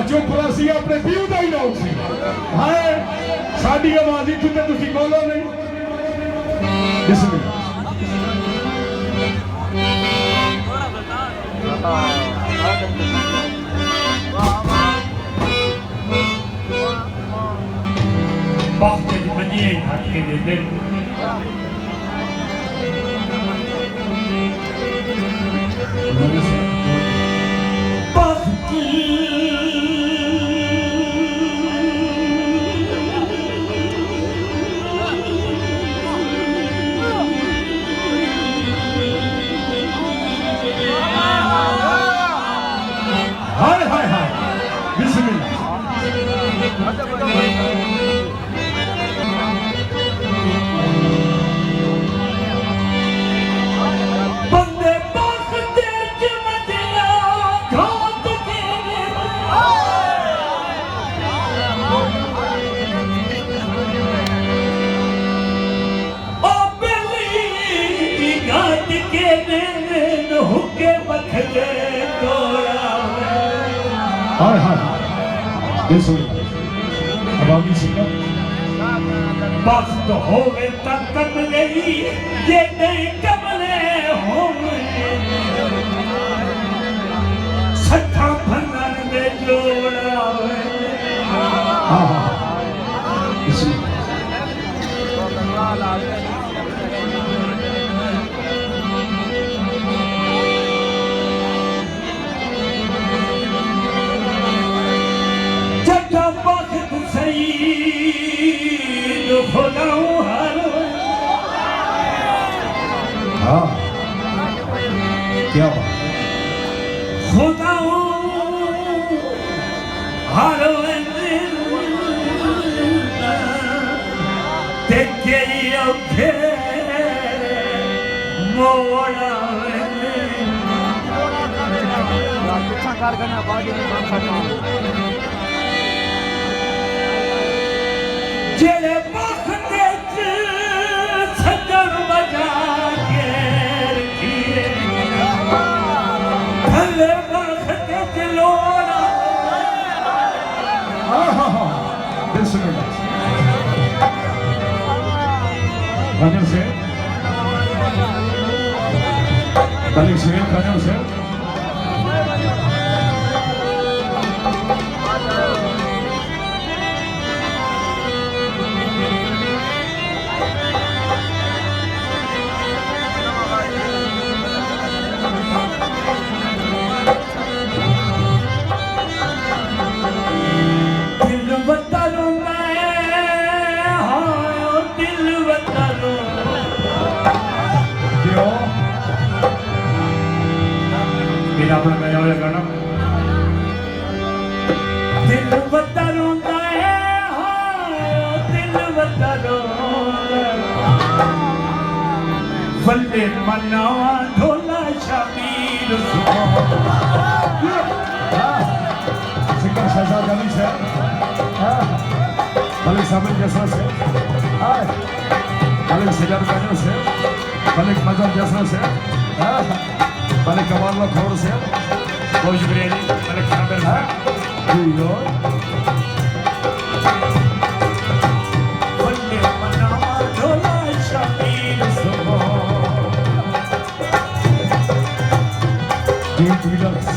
चुप रहा सी अपने पीऊ का ही नाम सी हाय साड़ी आवाज ही तो तुसी बोलो नहीं बिस्मिल्लाह बात की बनिए हटके दे दे हाय हाय हाय बिस्मिल्लाह बंदे बख्ते चमदिया घाट के ओ बेली घाट के दिन हुके बखले तोड़ा हाय हाय बिस्मिल्लाह अब आगे सीखा वक्त होवे तक कमले ये नहीं कमले होवे सट्ठा भंगन में जोड़ा हाँ हाँ बिस्मिल्लाह जटा वक्त सही खुदाऊं हर हाँ क्या बात खुदाऊं हर देखे औखे मोड़ा जेले बखते सजन बजा के रखिए भले बखते लोड़ा हाँ हाँ हाँ बिस्मिल्लाह खाने से खाने से अपना गाया हुआ गाना दिल बदलूंगा दिल बदलूंगा वल्ले मनावा ढोला शबीर सिंगर शहजाद अली से मलिक साबिर जैसा से मलिक सिगर गानों से मलिक मजर जैसा से मलिक कमाल खोर से बहुत शुक्रिया जी मलिक साबिर वल्ले मनावा ढोला शबीर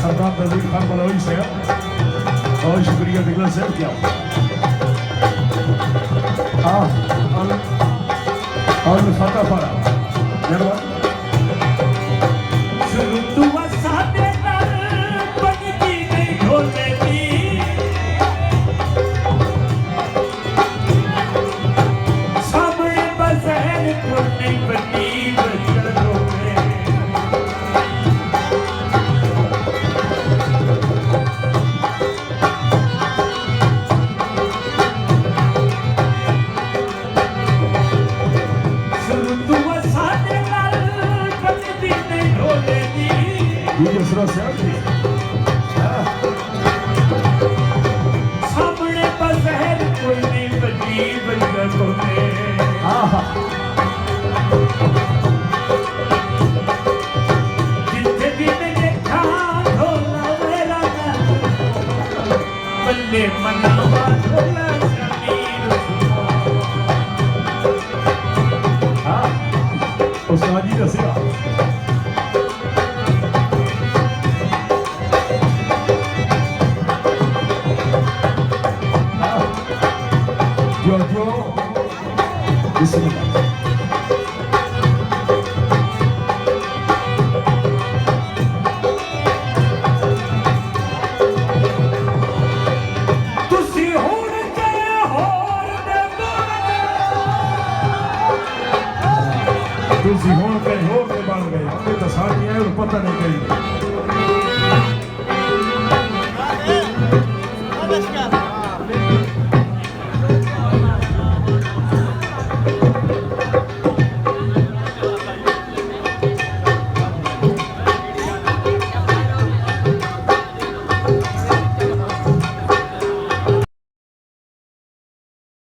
सरदार नजीर खान बलौई से बहुत शुक्रिया दिल से क्या और फतेह पड़ा जरूर दूसरा से सामने बजहर कोई नहीं बजी बजको जितने भी देखा ढोला मेरा ਭੋਲਾ ਸ਼ਬੀਰ हाँ उस्ताद जी दसिया जो बिस्मिल्लाह ਤੁਸੀਂ ਹੁਣ ਕਿਹੜੇ ਹੋਰ ਦੇ तुसी हुण कहीं होर के बन गए हमें तो साड़ी है और पता नहीं कहीं नमस्कार